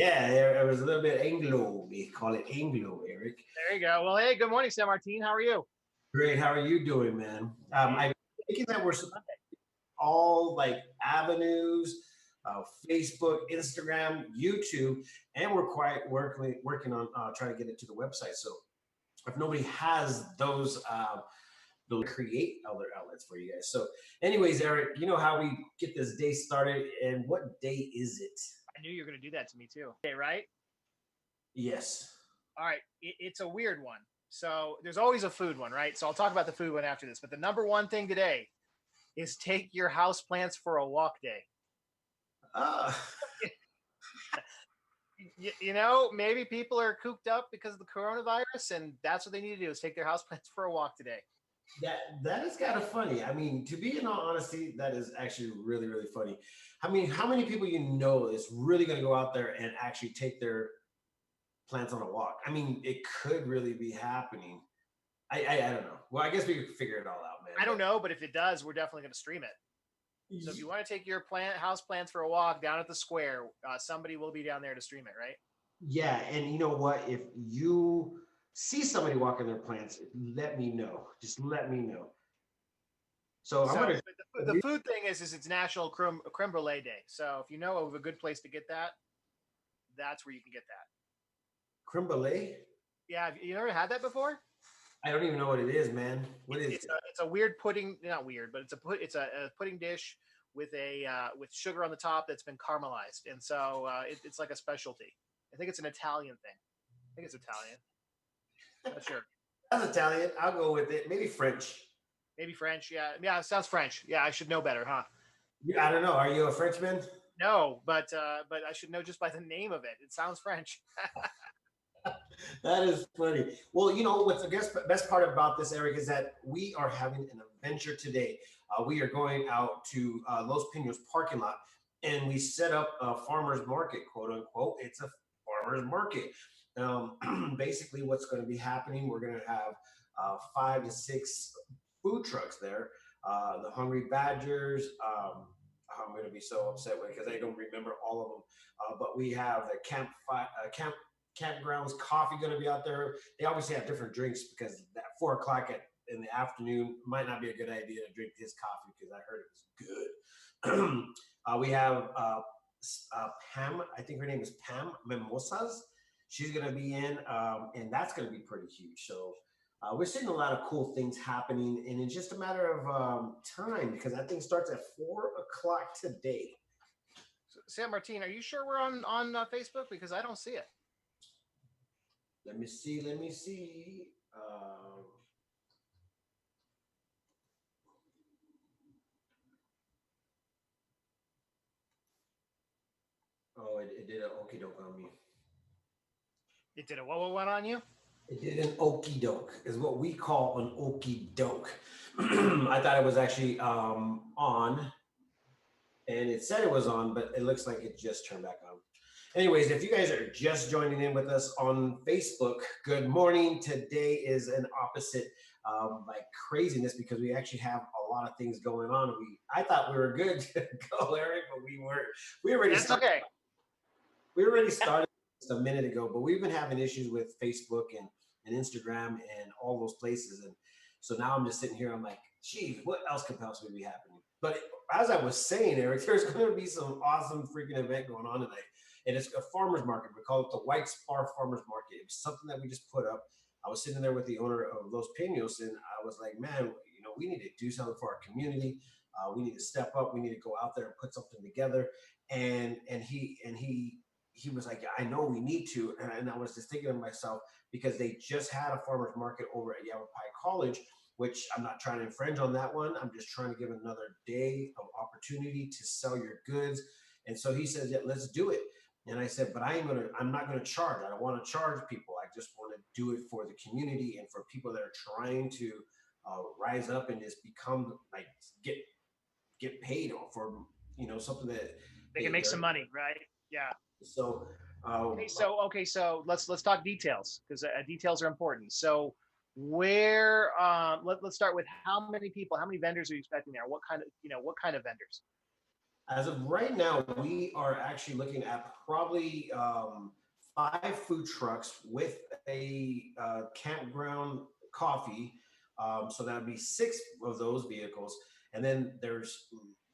Yeah, it was a little bit Anglo. We call it Anglo, Eric. There you go. Well, hey, good morning, San Martin. How are you? Great. How are you doing, man? Hey, I'm thinking that we're Monday. all like avenues, Facebook, Instagram, YouTube, and we're quite working on trying to get it to the website. So if nobody has those, they'll create other outlets for you guys. So, anyways, Eric, you know how we get this day started, and what day is it? I knew you were going to do that to me too. Okay, right? Yes. All right. It's a weird one. So there's always a food one, right? So I'll talk about the food one after this. But the number one thing today is take your house plants for a walk day. Uh, Maybe people are cooped up because of the coronavirus, and that's what they need to do is take their house plants for a walk today. that is kind of funny. I mean, to be in all honesty, that is actually really, really funny. I mean, how many people you know is really going to go out there and actually take their plants on a walk? I mean, it could really be happening. I don't know. Well, I guess we could figure it all out, man. I don't know, but if it does, we're definitely going to stream it. So if you want to take your house plants for a walk down at the square, somebody will be down there to stream it, right? Yeah, and you know what? If you see somebody walking their plants, let me know. Just let me know. So I'm So gonna the food thing is it's National Creme Brulee Day. So if you know of a good place to get that, that's where you can get that. creme brulee. Yeah, you never had that before? I don't even know what it is, man. What is It's it? a weird pudding, not weird, but it's a pudding dish with with sugar on the top that's been caramelized, and so it's like a specialty. I think it's an Italian thing. I think it's Italian. Not sure. That's Italian. I'll go with it. Maybe French. Maybe French. Yeah, yeah, it sounds French. Yeah, I should know better, huh? I don't know. Are you a Frenchman? No, but I should know just by the name of it. It sounds French. That is funny. Well, you know what's the best part about this, Eric, is that we are having an adventure today. We are going out to Los Pinos parking lot, and we set up a farmers market, quote unquote. It's a farmers market. Basically, what's going to be happening? We're going to have 5 to 6 food trucks there. The Hungry Badgers. I'm going to be so upset with because I don't remember all of them. But we have the campgrounds coffee going to be out there. They obviously have different drinks because at 4 o'clock in the afternoon might not be a good idea to drink his coffee because I heard it was good. We have Pam. I think her name is Pam Mimosas. She's going to be in, and that's going to be pretty huge. So we're seeing a lot of cool things happening, and it's just a matter of time because that thing starts at 4 o'clock today. So, San Martin, are you sure we're on Facebook? Because I don't see it. Let me see. Let me see. Oh, it did an okie doke on me. It did a what went on you? It did an okie doke, is what we call an okie doke. I thought it was actually on, and it said it was on, but it looks like it just turned back on. Anyways, if you guys are just joining in with us on Facebook, good morning. Today is an opposite like craziness because we actually have a lot of things going on. I thought we were good to go, Eric, but we weren't. We already That's started. okay. We already started just a minute ago, but we've been having issues with Facebook and Instagram and all those places. And so now I'm just sitting here. I'm like, geez, what else could possibly be happening? But as I was saying, Eric, there's going to be some awesome freaking event going on tonight. And it's a farmer's market. We call it the White Spar Farmer's Market. It was something that we just put up. I was sitting there with the owner of Los Pinos, and I was like, man, we need to do something for our community. We need to step up. We need to go out there and put something together. And he was like, yeah, I know we need to. And I was just thinking to myself, because they just had a farmer's market over at Yavapai College, which I'm not trying to infringe on that one. I'm just trying to give another day of opportunity to sell your goods. And so he says, yeah, let's do it. And I said, but I'm not gonna charge. I don't want to charge people. I just want to do it for the community and for people that are trying to rise up and just become like get paid for something that They can make some money, right? Yeah. So So let's talk details because details are important. So where let's start with how many people, how many vendors are you expecting there? What kind of vendors? As of right now, we are actually looking at probably 5 food trucks with a campground coffee. So that would be 6 of those vehicles. And then there's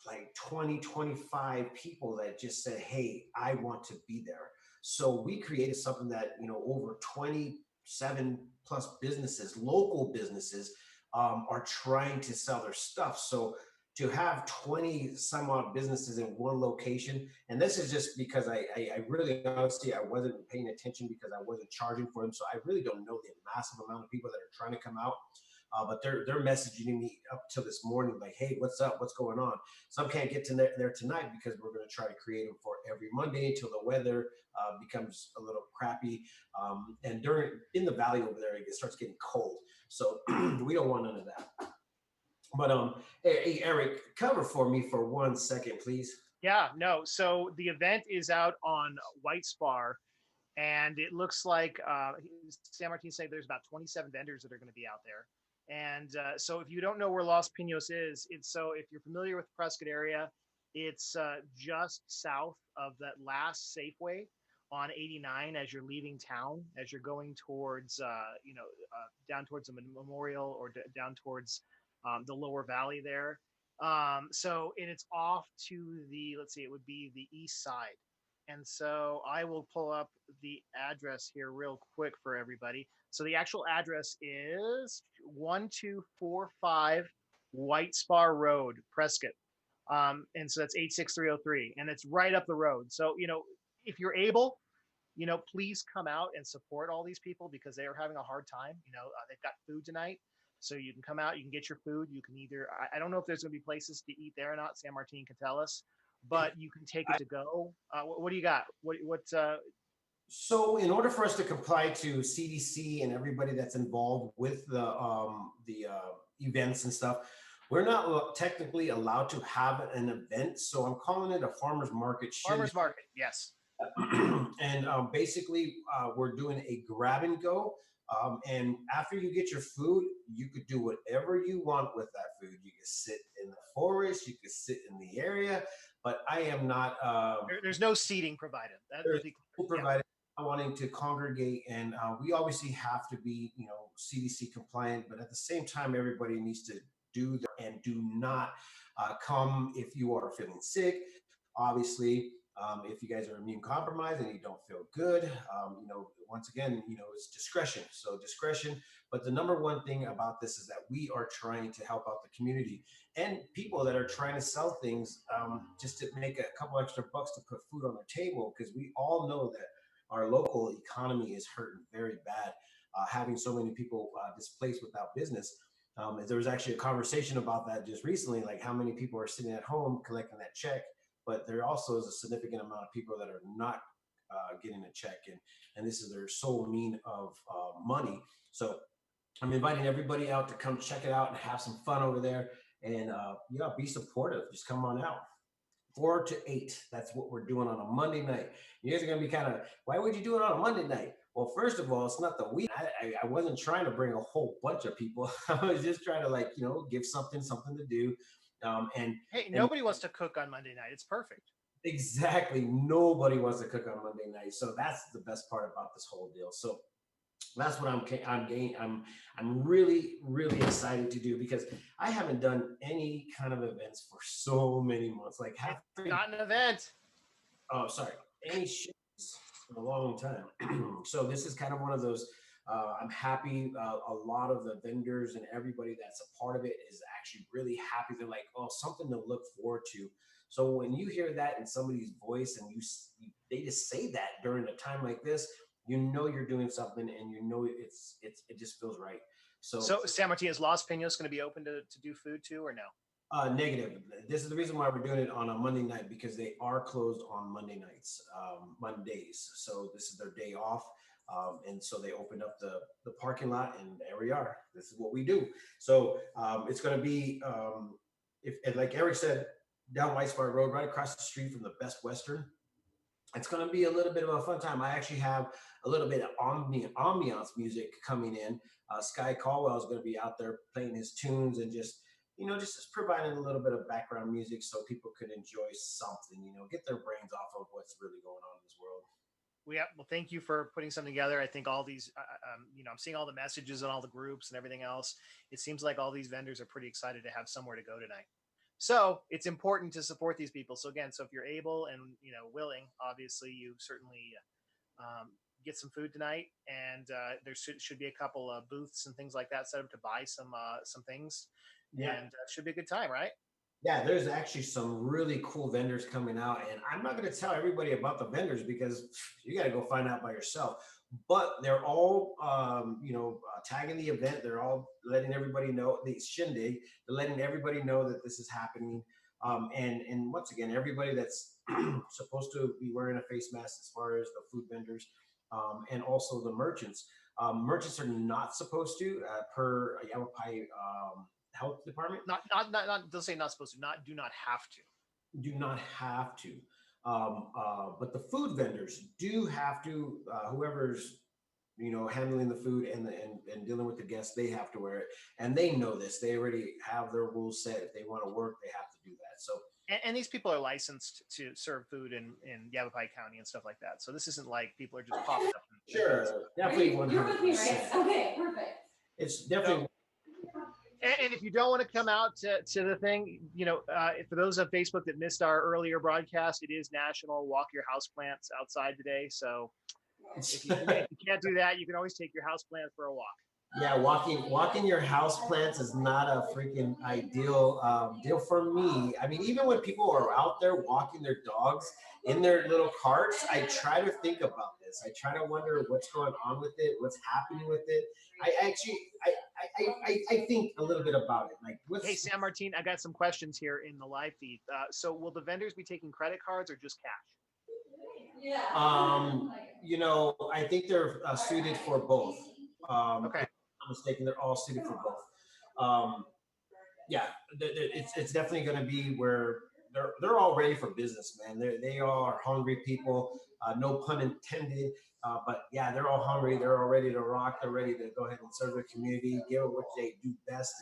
like 20, 25 people that just said, hey, I want to be there. So we created something that, over 27 plus businesses, local businesses, are trying to sell their stuff. So to have 20 some odd businesses in one location, and this is just because I really honestly I wasn't paying attention because I wasn't charging for them, so I really don't know the massive amount of people that are trying to come out. But they're messaging me up till this morning like, hey, what's up, what's going on? Some can't get to there tonight because we're going to try to create them for every Monday until the weather becomes a little crappy. And during in the valley over there it starts getting cold, so we don't want none of that. But hey, Eric, cover for me for 1 second, please. Yeah, no. So the event is out on White Spar, and it looks like San Martin saying there's about 27 vendors that are going to be out there. And so if you don't know where Los Pinos is, it's so if you're familiar with the Prescott area, it's just south of that last Safeway on 89 as you're leaving town, as you're going towards, down towards the memorial or down towards the lower valley there. And it's off to the, let's see, it would be the east side. And so I will pull up the address here real quick for everybody. So the actual address is 1245 White Spar Road, Prescott. And so that's 86303. And it's right up the road. So, if you're able, please come out and support all these people because they are having a hard time. They've got food tonight. So you can come out, you can get your food. You can either, I don't know if there's going to be places to eat there or not. San Martin can tell us, but you can take it to go. What do you got? So, in order for us to comply to CDC and everybody that's involved with the events and stuff, we're not technically allowed to have an event. So, I'm calling it a farmers market. Farmers market, yes. And basically, we're doing a grab and go. And after you get your food, you could do whatever you want with that food. You can sit in the forest, you could sit in the area, but I am not. There's no seating provided. There's provided. Wanting to congregate, and we obviously have to be, CDC compliant, but at the same time, everybody needs to do that and do not come if you are feeling sick. Obviously, if you guys are immune compromised and you don't feel good, once again, it's discretion. So discretion. But the number one thing about this is that we are trying to help out the community and people that are trying to sell things just to make a couple extra bucks to put food on their table, because we all know that our local economy is hurting very bad, having so many people displaced without business. There was actually a conversation about that just recently, like how many people are sitting at home collecting that check, but there also is a significant amount of people that are not getting a check, and this is their sole mean of money. So I'm inviting everybody out to come check it out and have some fun over there, and be supportive. Just come on out. 4 to 8. That's what we're doing on a Monday night. You guys are going to be kind of, why would you do it on a Monday night? Well, first of all, it's not the week. I wasn't trying to bring a whole bunch of people. I was just trying to give something to do. And hey, nobody wants to cook on Monday night. It's perfect. Exactly. Nobody wants to cook on Monday night. So that's the best part about this whole deal. So that's what I'm really, really excited to do, because I haven't done any kind of events for so many months. Like not an event. Oh, sorry. Any shows in a long time. So this is kind of one of those. I'm happy. A lot of the vendors and everybody that's a part of it is actually really happy. They're like, oh, something to look forward to. So when you hear that in somebody's voice and they just say that during a time like this, you're doing something, and it just feels right. So San Martin, is Los Pinos going to be open to do food too, or no? Negative. This is the reason why we're doing it on a Monday night, because they are closed on Monday nights, Mondays. So this is their day off. And so they opened up the parking lot, and there we are. This is what we do. So it's going to be, like Eric said, down White Spar Road, right across the street from the Best Western. It's going to be a little bit of a fun time. I actually have a little bit of ambiance music coming in. Sky Caldwell is going to be out there playing his tunes and just just providing a little bit of background music so people could enjoy something, get their brains off of what's really going on in this world. Well, thank you for putting something together. I think all these, I'm seeing all the messages and all the groups and everything else. It seems like all these vendors are pretty excited to have somewhere to go tonight. So it's important to support these people. So again, so if you're able and willing, obviously you certainly um, get some food tonight, and there should be a couple of booths and things like that set up to buy some things, Yeah. and should be a good time, right? Yeah, there's actually some really cool vendors coming out, and I'm not going to tell everybody about the vendors because you got to go find out by yourself. But they're all, tagging the event. They're all letting everybody know the shindig. They're letting everybody know that this is happening. And once again, everybody that's supposed to be wearing a face mask, as far as the food vendors, and also the merchants. Merchants are not supposed to, per Yavapai health department. Not. They'll say not supposed to. Do not have to. Do not have to. But the food vendors do have to. Whoever's handling the food and dealing with the guests, they have to wear it, and they know this. They already have their rules set. If they want to work, they have to do that. So. And these people are licensed to serve food in Yavapai County and stuff like that. So this isn't like people are just popping up. Sure, definitely 100%. You're with me, right? Okay, perfect. It's definitely. And if you don't want to come out to the thing, for those on Facebook that missed our earlier broadcast, it is National Walk Your Houseplants Outside today. So if you can't do that, you can always take your houseplant for a walk. Yeah, walking your house plants is not a freaking ideal deal for me. I mean, even when people are out there walking their dogs in their little carts, I try to think about this. I try to wonder what's going on with it, what's happening with it. I think a little bit about it. Like, hey, San Martin, I got some questions here in the live feed. So will the vendors be taking credit cards or just cash? Yeah. I think they're suited for both. Okay. I'm mistaken, they're all suited for both. Yeah, it's definitely going to be where they're all ready for business, man. They are hungry people, no pun intended. But yeah, they're all hungry. They're all ready to rock. They're ready to go ahead and serve their community, give it what they do best.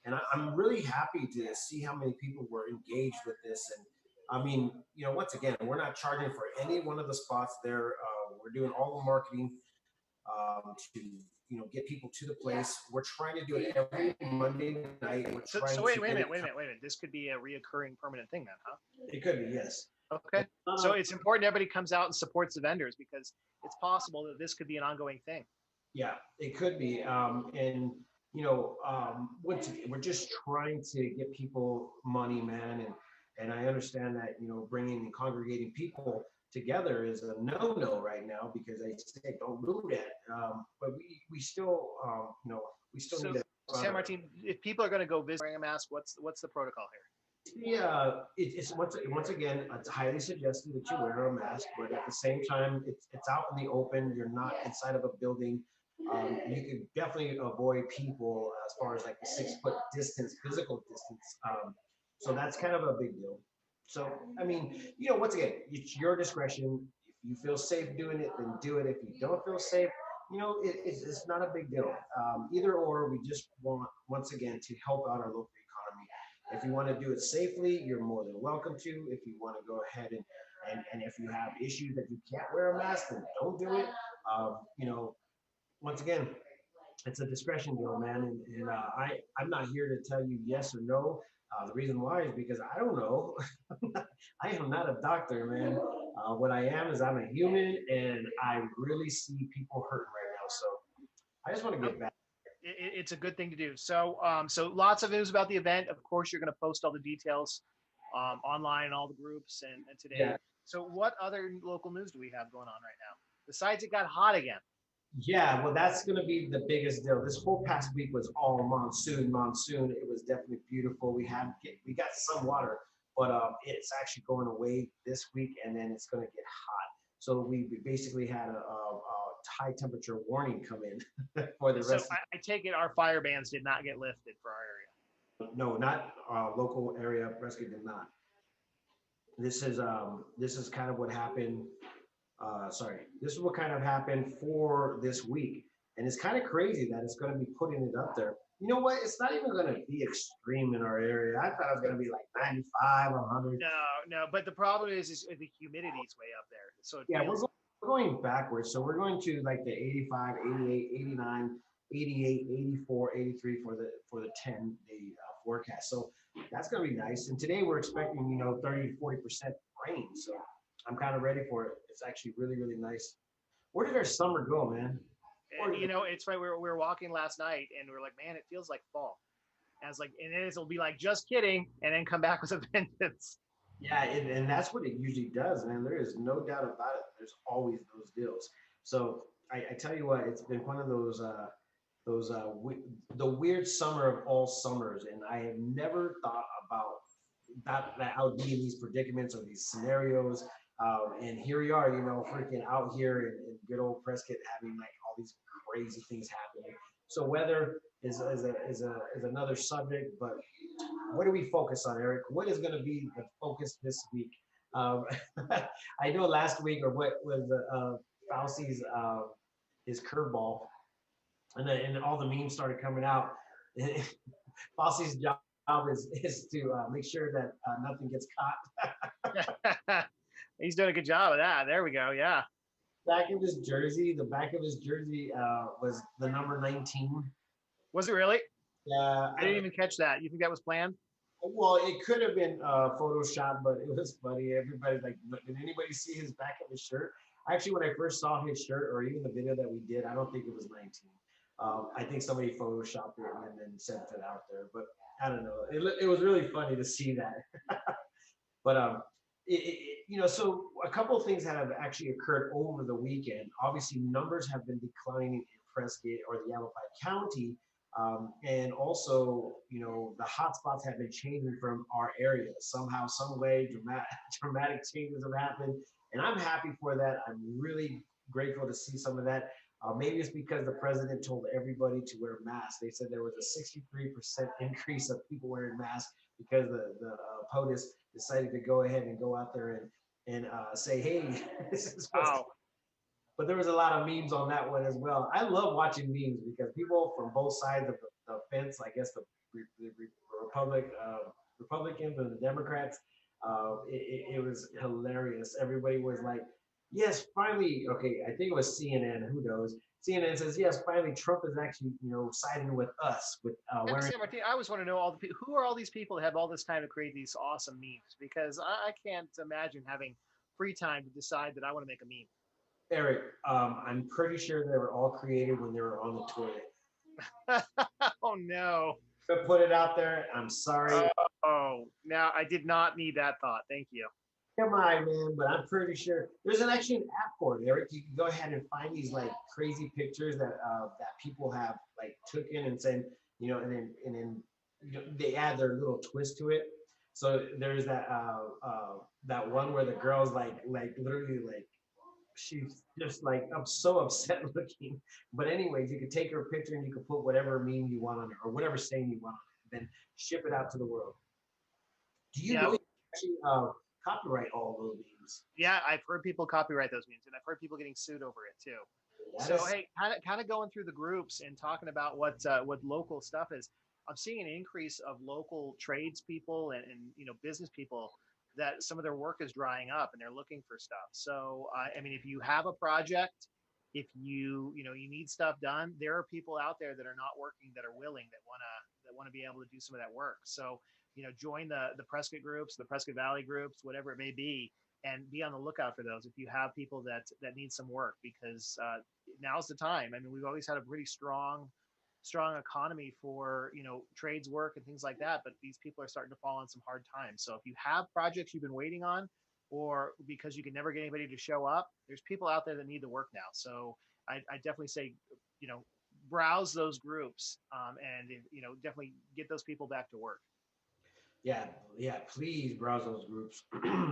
And I'm really happy to see how many people were engaged with this. And I mean, once again, we're not charging for any one of the spots there. We're doing all the marketing to get people to the place. We're trying to do it every Monday night. So wait a minute. This could be a reoccurring permanent thing then, huh? It could be, yes. Okay. So it's important everybody comes out and supports the vendors, because it's possible that this could be an ongoing thing. Yeah, it could be. We're just trying to get people money, man. And I understand that, bringing and congregating people together is a no-no right now, because they say don't do that. But we still, we still need to. San Martin, if people are going to go visit wearing a mask, what's the protocol here? Yeah, it's once again, it's highly suggested that you wear a mask, but at the same time, it's out in the open. You're not inside of a building. You can definitely avoid people as far as like the 6 foot distance, physical distance. So that's kind of a big deal. So, I mean, once again, it's your discretion. If you feel safe doing it, then do it. If you don't feel safe, it's not a big deal. Either or, we just want, once again, to help out our local economy. If you want to do it safely, you're more than welcome to. If you want to go ahead and if you have issues that you can't wear a mask, then don't do it. Once again, it's a discretion deal, man. And I'm not here to tell you yes or no. The reason why is because I don't know. I am not a doctor, man. What I am is I'm a human, and I really see people hurting right now. So I just want to get back. It's a good thing to do. So lots of news about the event. Of course, you're going to post all the details online in all the groups and today. Yeah. So what other local news do we have going on right now? Besides, it got hot again. Yeah, well, that's going to be the biggest deal. This whole past week was all monsoon. It was definitely beautiful. We got some water, but it's actually going away this week, and then it's going to get hot. So we basically had a high temperature warning come in for the rest. So I take it our fire bans did not get lifted for our area. No, not local area. Prescott did not. This is kind of what happened. This is what kind of happened for this week. And it's kind of crazy that it's going to be putting it up there. You know what? It's not even going to be extreme in our area. I thought it was going to be like 95, 100. No. But the problem is the humidity's way up there, so it Yeah, feels. we're going backwards. So we're going to like the 85, 88, 89, 88, 84, 83 for the 10-day forecast. So that's going to be nice. And today we're expecting, 30 to 40% rain. So I'm kind of ready for it. It's actually really, really nice. Where did our summer go, man? It's right. We were walking last night, and we are like, man, it feels like fall. And I was like, and then it'll be like, just kidding, and then come back with a vengeance. Yeah, and that's what it usually does, man. There is no doubt about it. There's always those deals. So I tell you what, it's been one of the weird summer of all summers, and I have never thought about that I would be in these predicaments or these scenarios. And here we are, freaking out here in good old Prescott, having like all these crazy things happening. So weather is another subject, but what do we focus on, Eric? What is going to be the focus this week? Um, I know last week, or what was Fauci's his curveball, and all the memes started coming out. Fauci's job is to make sure that nothing gets caught. He's doing a good job of that. There we go. Yeah. The back of his jersey was the number 19. Was it really? Yeah, I didn't even catch that. You think that was planned? well, it could have been Photoshop, but it was funny. Everybody's like, did anybody see his back of his shirt? Actually, when I first saw his shirt, or even the video that we did, I don't think it was 19. I think somebody Photoshopped it and then sent it out there. But I don't know. It was really funny to see that. But so a couple of things that have actually occurred over the weekend. Obviously, numbers have been declining in Prescott or the Yavapai County. And also, the hotspots have been changing from our area. Somehow, some way, dramatic changes have happened. And I'm happy for that. I'm really grateful to see some of that. Maybe it's because the president told everybody to wear masks. They said there was a 63% increase of people wearing masks because the POTUS decided to go ahead and go out there and say, hey, this is what's. Wow. But there was a lot of memes on that one as well. I love watching memes because people from both sides of the fence, I guess the Republicans and the Democrats, it was hilarious. Everybody was like, yes, finally. Okay, I think it was CNN. Who knows? CNN says, yes, finally, Trump is actually, siding with us with wearing. Martin, I always want to know who are all these people that have all this time to create these awesome memes, because I can't imagine having free time to decide that I want to make a meme. Eric, I'm pretty sure they were all created when they were on the toilet. Oh no! To put it out there, I'm sorry. Oh, now I did not need that thought. Thank you. Come on, man, but I'm pretty sure there's actually an app for it, Eric. You can go ahead and find these like crazy pictures that people have like took in and said, and then they add their little twist to it. So there's that one where the girl's like literally like she's just like I'm so upset looking. But anyways, you could take her picture and you could put whatever meme you want on it or whatever saying you want on it, and then ship it out to the world. Do you know you actually copyright all those memes? Yeah, I've heard people copyright those memes, and I've heard people getting sued over it too. Hey, kind of going through the groups and talking about what local stuff is. I'm seeing an increase of local tradespeople and business people that some of their work is drying up and they're looking for stuff. So I mean, if you have a project, if you need stuff done, there are people out there that are not working that are willing, that wanna be able to do some of that work. So join the Prescott groups, the Prescott Valley groups, whatever it may be, and be on the lookout for those if you have people that need some work, because now's the time. I mean, we've always had a pretty strong economy for trades work and things like that, but these people are starting to fall on some hard times. So if you have projects you've been waiting on, or because you can never get anybody to show up, there's people out there that need the work now. So I definitely say browse those groups and definitely get those people back to work. Yeah, please browse those groups.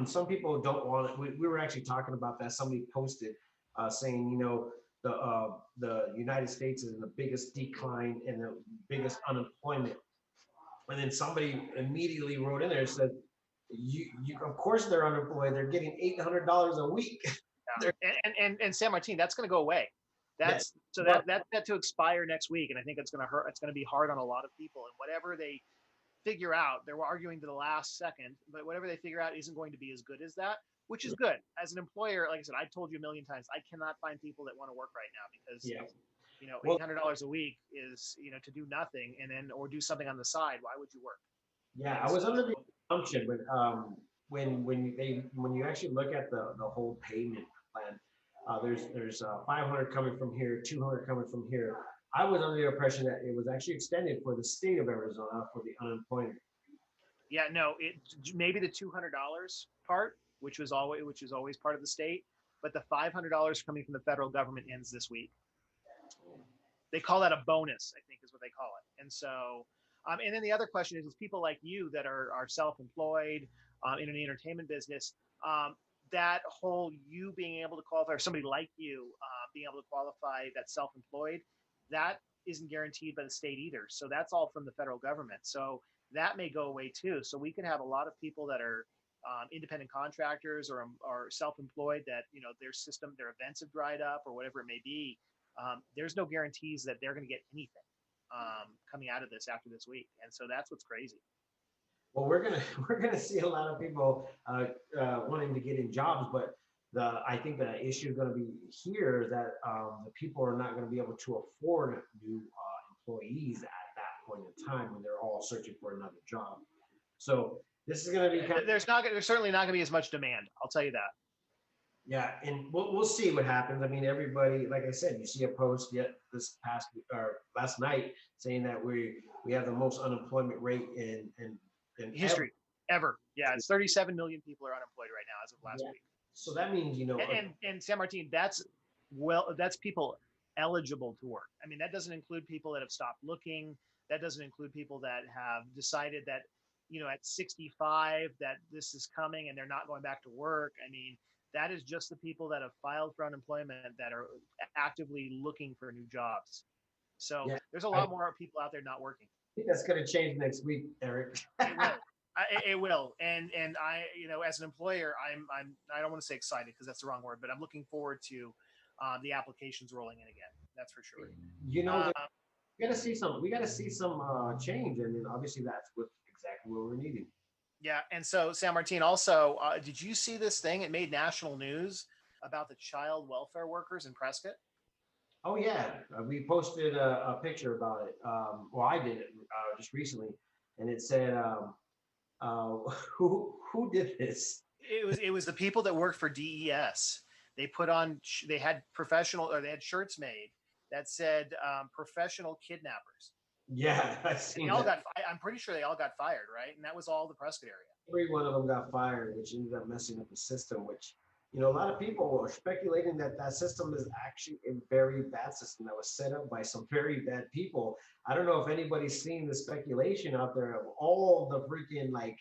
Some people don't want it. We were actually talking about that. Somebody posted saying, the United States is in the biggest decline and the biggest unemployment. And then somebody immediately wrote in there and said, you of course they're unemployed. They're getting $800 a week. Yeah. And San Martin, that's going to go away. Yeah. That's so Well, that to expire next week, and I think it's going to hurt. It's going to be hard on a lot of people, and whatever they figure out, they're arguing to the last second, but whatever they figure out isn't going to be as good as that, which is good. As an employer, like I said, I told you a million times, I cannot find people that want to work right now because yeah. Well, $800 a week is to do nothing and then or do something on the side. Why would you work? yeah, And I was so under the assumption when you actually look at the whole payment plan, there's 500 coming from here, 200 coming from here. I was under the impression that it was actually extended for the state of Arizona for the unemployment. yeah, no, it maybe the $200 part, which is always part of the state, but the $500 coming from the federal government ends this week. They call that a bonus, I think is what they call it. And so, and then the other question is people like you that are self-employed in the entertainment business, that whole you being able to qualify, or somebody like you being able to qualify that's self-employed, that isn't guaranteed by the state either. So that's all from the federal government. So that may go away too. So we could have a lot of people that are independent contractors or self-employed that their events have dried up or whatever it may be. There's no guarantees that they're going to get anything coming out of this after this week, and so that's what's crazy. Well, we're gonna see a lot of people wanting to get in jobs, but I think the issue is going to be here that the people are not going to be able to afford new employees at that point in time when they're all searching for another job. So this is going to be kind of, There's certainly not going to be as much demand. I'll tell you that. yeah, and we'll see what happens. I mean, everybody, like I said, you see a post yet this past or last night saying that we have the most unemployment rate in History ever. Yeah, it's 37 million people are unemployed right now as of last yeah. week. So that means And San Martin, that's people eligible to work. I mean, that doesn't include people that have stopped looking. That doesn't include people that have decided that at 65 that this is coming and they're not going back to work. I mean, that is just the people that have filed for unemployment that are actively looking for new jobs. So yeah, there's a I lot more people out there not working. think that's going to change next week, Eric. It will. It will. And I, as an employer, I don't want to say excited because that's the wrong word, but I'm looking forward to the applications rolling in again. That's for sure. You know, Uh, we got to see some change, and then obviously that's exactly what we're needing. yeah. And so San Martin also, did you see this thing? It made national news about the child welfare workers in Prescott. Oh yeah, we posted a picture about it. Well, I did it just recently, and it said, who did this? It was the people that worked for DES. They had shirts made that said professional kidnappers. Yeah, I seen that. I'm pretty sure they all got fired, right? And that was all the Prescott area. Every one of them got fired, which ended up messing up the system. Which a lot of people are speculating that that system is actually a very bad system that was set up by some very bad people. I don't know if anybody's seen the speculation out there of all the freaking like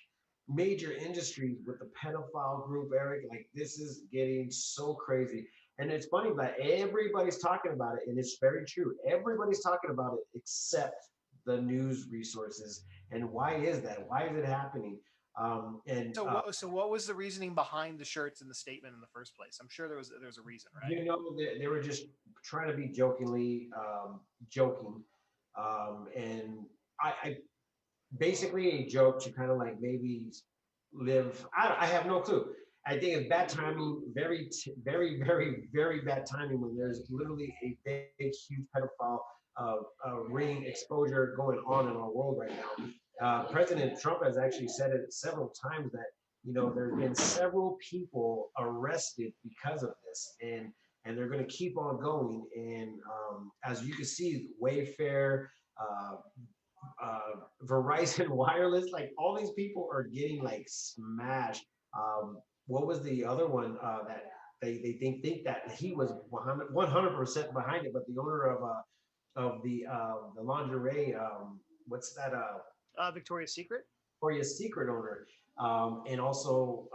major industries with the pedophile group, Eric. Like this is getting so crazy. And it's funny that everybody's talking about it, and it's very true. Everybody's talking about it except the news resources. And why is that? Why is it happening? So what was the reasoning behind the shirts and the statement in the first place? I'm sure there was a reason, right? They were just trying to be jokingly joking, and I basically a joke to kind of like maybe live. I have no clue. I think it's bad timing, very, very, very bad timing when there's literally a big, huge pedophile ring exposure going on in our world right now. President Trump has actually said it several times that there's been several people arrested because of this, and they're going to keep on going. And as you can see, Wayfair, Verizon Wireless, like all these people are getting like smashed. What was the other one that they think that he was 100% behind it, but the owner of the lingerie, what's that? Victoria's Secret. Victoria's Secret owner, and also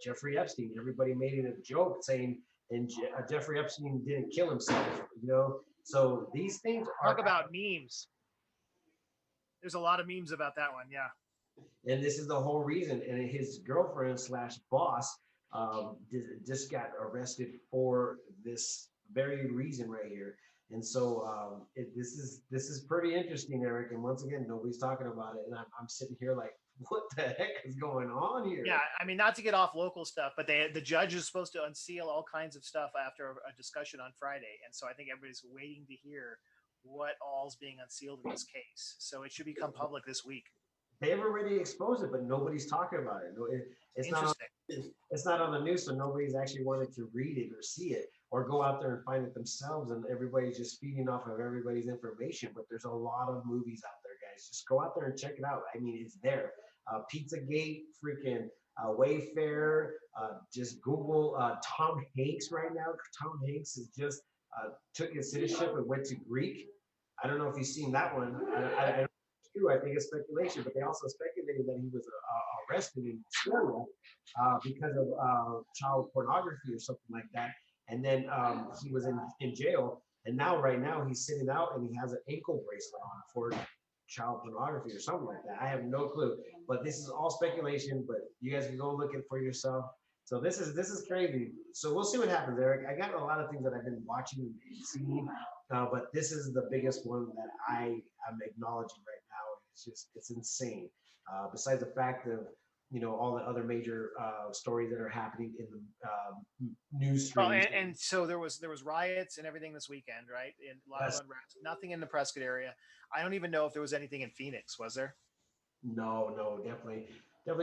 Jeffrey Epstein. Everybody made it a joke saying, and Jeffrey Epstein didn't kill himself. So these things talk about memes. There's a lot of memes about that one, yeah. And this is the whole reason. And his girlfriend / boss just got arrested for this very reason right here. And so this is pretty interesting, Eric. And once again, nobody's talking about it, and I'm sitting here like, what the heck is going on here? Yeah, I mean, not to get off local stuff, but the judge is supposed to unseal all kinds of stuff after a discussion on Friday, and so I think everybody's waiting to hear what all's being unsealed in this case. So it should become public this week. They've already exposed it, but nobody's talking about it. No, it's not on, Interesting. it's not on the news, so nobody's actually wanted to read it or see it or go out there and find it themselves. And everybody's just feeding off of everybody's information. But there's a lot of movies out there, guys. Just go out there and check it out. I mean, it's there. Pizzagate, freaking Wayfair. Just Google Tom Hanks right now. Tom Hanks is just took his citizenship and went to Greek. I don't know if you've seen that one. I don't true. I think it's speculation, but they also speculated that he was arrested in Syria because of child pornography or something like that. And then he was in jail. And now, right now, he's sitting out and he has an ankle bracelet on for child pornography or something like that. I have no clue. But this is all speculation. But you guys can go look it for yourself. So this is crazy. So we'll see what happens, Eric. I got a lot of things that I've been watching and seeing, but this is the biggest one that I am acknowledging right now. It's insane. Besides the fact of all the other major stories that are happening in the news Well, streams. and so there was riots and everything this weekend, right? And a lot of unrest. Nothing in the Prescott area. I don't even know if there was anything in Phoenix. Was there? No, definitely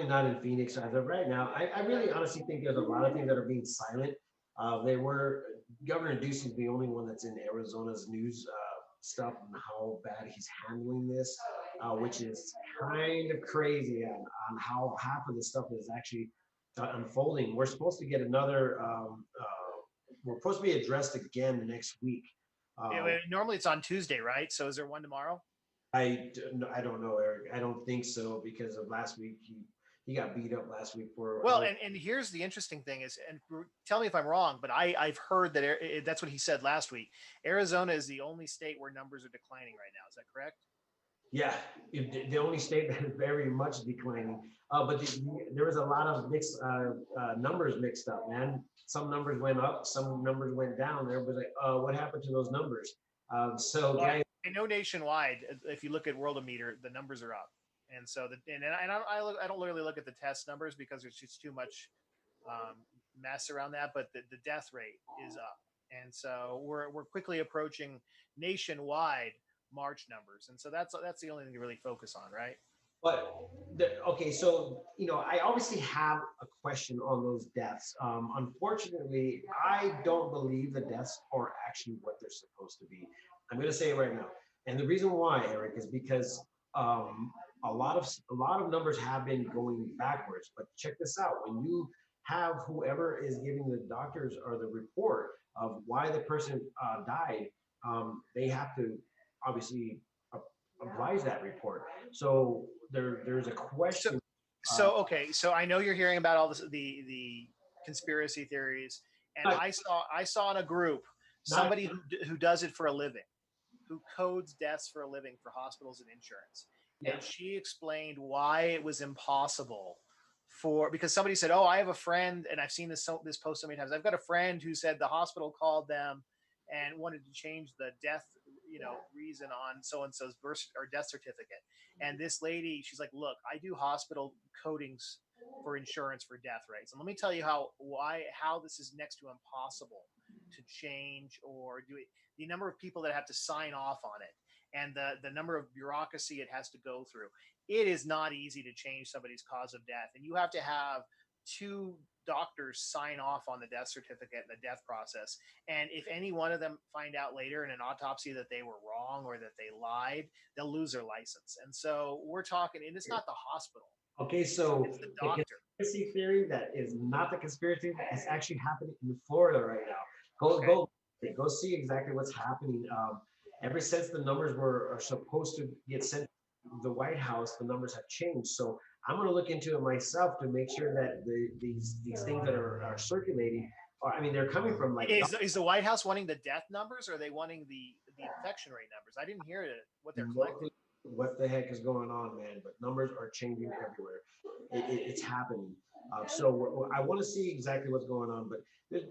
not in Phoenix as of right now. I really honestly think there's a lot of things that are being silent. Governor Ducey's the only one that's in Arizona's news stuff and how bad he's handling this, which is kind of crazy on how half of the stuff is actually unfolding. We're supposed to get another, we're supposed to be addressed again next week. Normally it's on Tuesday, right? So is there one tomorrow? I don't know, Eric. I don't think so because of last week. He got beat up last week for. Well, and here's the interesting thing is, and tell me if I'm wrong, but I've heard that that's what he said last week. Arizona is the only state where numbers are declining right now. Is that correct? Yeah, the only state that is very much declining. But there was a lot of mixed numbers mixed up, man. Some numbers went up, some numbers went down. Everybody's like, what happened to those numbers? Guys, I know nationwide, if you look at Worldometer, the numbers are up. And so I don't really look at the test numbers because there's just too much mess around that. But the death rate is up, and so we're quickly approaching nationwide March numbers, and so that's the only thing to really focus on, right? But okay, so I obviously have a question on those deaths. Unfortunately, I don't believe the deaths are actually what they're supposed to be. I'm going to say it right now, and the reason why, Eric, is because a lot of numbers have been going backwards. But check this out: when you have whoever is giving the doctors or the report of why the person died, they have to obviously oblige that report. So there's a question. So I know you're hearing about all this, the conspiracy theories, and I saw in a group somebody who does it for a living, who codes deaths for a living for hospitals and insurance. Yeah. And she explained why it was impossible because somebody said, "Oh, I have a friend," and I've seen this post so many times. I've got a friend who said the hospital called them and wanted to change the death, reason on so and so's birth or death certificate. And this lady, she's like, "Look, I do hospital codings for insurance for death rates, and let me tell you how this is next to impossible to change or do it. The number of people that have to sign off on it, and the number of bureaucracy it has to go through. It is not easy to change somebody's cause of death. And you have to have 2 doctors sign off on the death certificate and the death process. And if any one of them find out later in an autopsy that they were wrong or that they lied, they'll lose their license. And so we're talking, and it's not the hospital. Okay, so it's the doctor. The conspiracy theory that is not the conspiracy that is actually happening in Florida right now. Go see exactly what's happening. Ever since the numbers are supposed to get sent to the White House, the numbers have changed. So I'm going to look into it myself to make sure that these things that are circulating, they're coming from like. Is the White House wanting the death numbers, or are they wanting the infection rate numbers? I didn't hear what they're collecting. What the heck is going on, man? But numbers are changing everywhere. It's happening. So I want to see exactly what's going on. But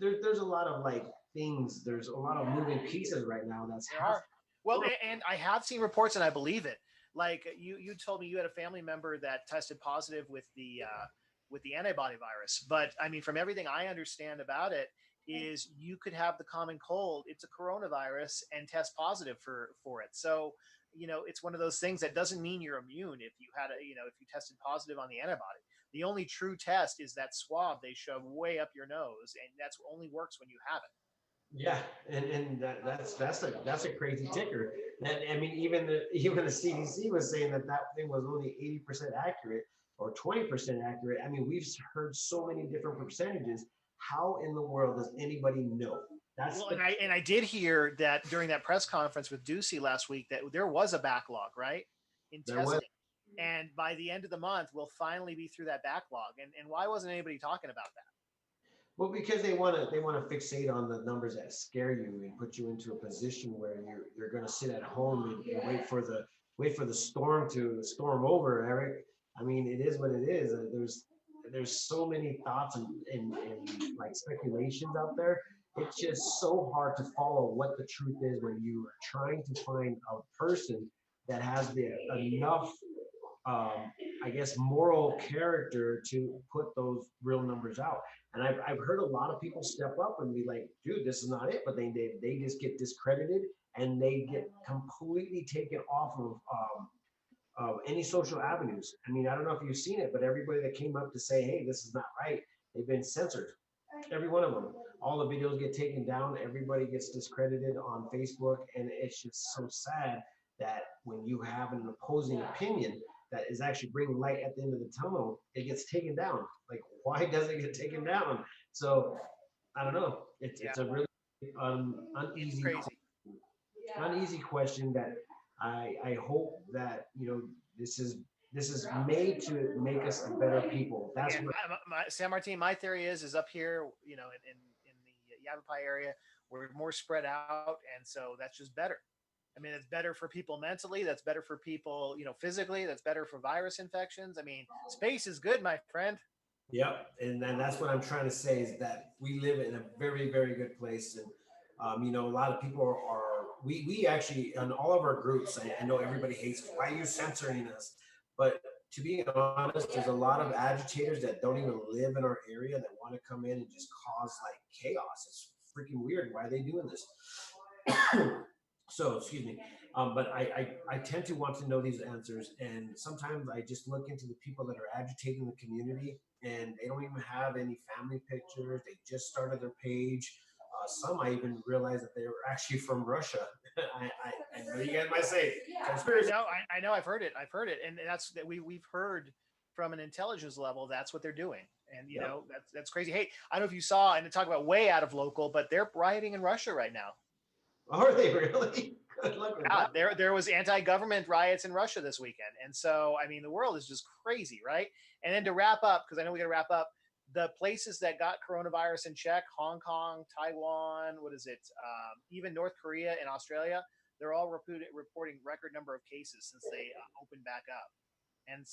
there's a lot of like things. There's a lot of moving pieces right now. There are. Well, and I have seen reports, and I believe it. Like you told me you had a family member that tested positive with the antibody virus. But I mean, from everything I understand about it, is you could have the common cold, it's a coronavirus, and test positive for it. So it's one of those things that doesn't mean you're immune if you had if you tested positive on the antibody. The only true test is that swab they shove way up your nose, and that's only works when you have it. Yeah, and that's a crazy ticker. And I mean, even the CDC was saying that that thing was only 80% accurate or 20% accurate. I mean, we've heard so many different percentages. How in the world does anybody know? That's Well, and I did hear that during that press conference with Ducey last week that there was a backlog, right, in there was. testing, and by the end of the month we'll finally be through that backlog. And why wasn't anybody talking about that? Well, because they want to fixate on the numbers that scare you and put you into a position where you're going to sit at home and wait for the storm to storm over, Eric. I mean, it is what it is. There's so many thoughts and like speculations out there. It's just so hard to follow what the truth is when you are trying to find a person that has the enough I guess, moral character to put those real numbers out. And I've heard a lot of people step up and be like, dude, this is not it. But they just get discredited and they get completely taken off of any social avenues. I mean, I don't know if you've seen it, but everybody that came up to say, hey, this is not right, they've been censored. Every one of them. All the videos get taken down. Everybody gets discredited on Facebook. And it's just so sad that when you have an opposing opinion that is actually bringing light at the end of the tunnel, it gets taken down. Like, why does it get taken down? So I don't know. It's a really uneasy, uneasy question that I hope that this is made to make us a better people. That's what San Martin. My theory is up here, in the Yavapai area, we're more spread out, and so that's just better. I mean, it's better for people mentally. That's better for people, physically. That's better for virus infections. I mean, space is good, my friend. Yep, and then that's what I'm trying to say is that we live in a very, very good place, and a lot of people are we actually on all of our groups. I know everybody hates why are you censoring us, but to be honest, there's a lot of agitators that don't even live in our area that want to come in and just cause like chaos. It's freaking weird. Why are they doing this? So, excuse me. But I tend to want to know these answers. And sometimes I just look into the people that are agitating the community and they don't even have any family pictures. They just started their page. Some I even realized that they were actually from Russia. I know you guys might say conspiracy. No, I know I've heard it. And that's that we've heard from an intelligence level, that's what they're doing. And that's crazy. Hey, I don't know if you saw, and to talk about way out of local, but they're rioting in Russia right now. Are they really? Good luck with that. There was anti-government riots in Russia this weekend, and so I mean the world is just crazy, right? And then to wrap up, because I know we got to wrap up, the places that got coronavirus in check: Hong Kong, Taiwan, even North Korea and Australia, they're all reporting record number of cases since they opened back up. And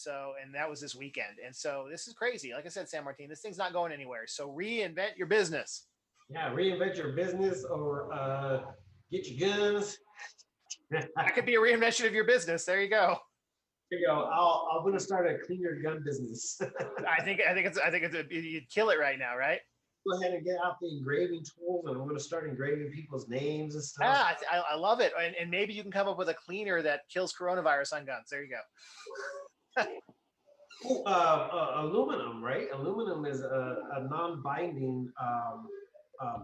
that was this weekend, and so this is crazy. Like I said, San Martin, this thing's not going anywhere. So reinvent your business. Yeah, reinvent your business or get your guns. That could be a reinvention of your business. There you go. There you go. I'm gonna start a clean your gun business. I think you'd kill it right now, right? Go ahead and get out the engraving tools, and I'm gonna start engraving people's names and stuff. I love it, and maybe you can come up with a cleaner that kills coronavirus on guns. There you go. Aluminum, right? Aluminum is a non-binding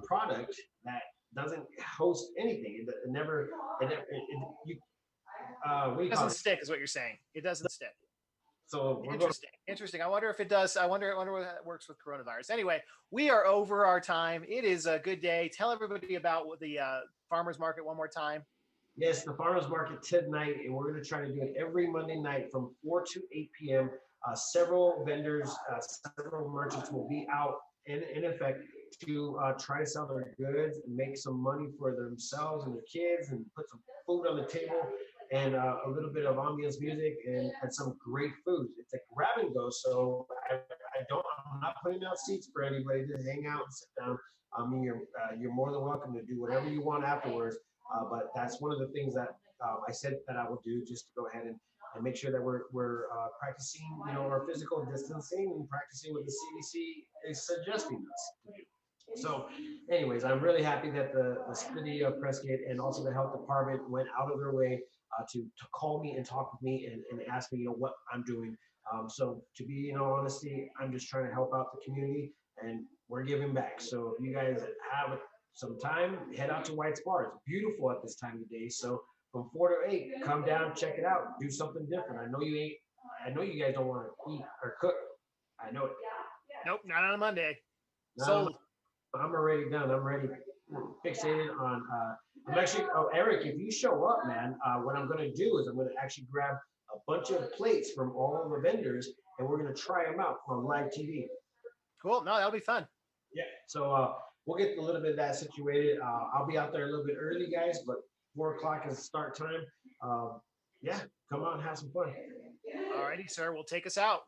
product that doesn't host anything. It never. It doesn't stick, is what you're saying. It doesn't stick. So interesting. I wonder if it does. I wonder how that works with coronavirus. Anyway, we are over our time. It is a good day. Tell everybody about the farmers market one more time. Yes, the farmers market tonight, and we're going to try to do it every Monday night from 4 to 8 p.m. Several vendors, several merchants will be out in effect to try to sell their goods and make some money for themselves and their kids and put some food on the table and a little bit of ambiance music and some great food. It's a grab and go, so I'm not putting out seats for anybody to hang out and sit down. I mean, you're more than welcome to do whatever you want afterwards. But that's one of the things that I said that I will do, just to go ahead and make sure that we're practicing, our physical distancing and practicing what the CDC is suggesting us to do. So, anyways, I'm really happy that the city of Prescott and also the health department went out of their way to call me and talk with me and ask me, what I'm doing. So, to be in all honesty, I'm just trying to help out the community, and we're giving back. So, if you guys have some time, head out to White Spar. It's beautiful at this time of day. So, from 4 to 8, come down, check it out, do something different. I know you guys don't want to eat or cook. I know it. Nope, not on a Monday. Not Sold. I'm already done. I'm already fixated on. I'm actually. Oh, Eric, if you show up, man, what I'm gonna do is I'm gonna actually grab a bunch of plates from all of the vendors, and we're gonna try them out on live TV. Cool. No, that'll be fun. Yeah. So we'll get a little bit of that situated. I'll be out there a little bit early, guys, but 4 o'clock is start time. Yeah, come out and have some fun. Alrighty, sir. We'll take us out.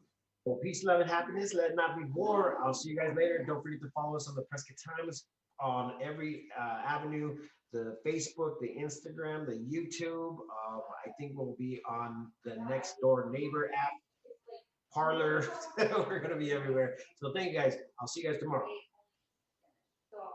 Well, peace, love, and happiness. Let it not be war. I'll see you guys later. Don't forget to follow us on the Prescott Times on every avenue, the Facebook, the Instagram, the YouTube. I think we'll be on the Next Door Neighbor app, Parlor. We're going to be everywhere. So thank you guys. I'll see you guys tomorrow.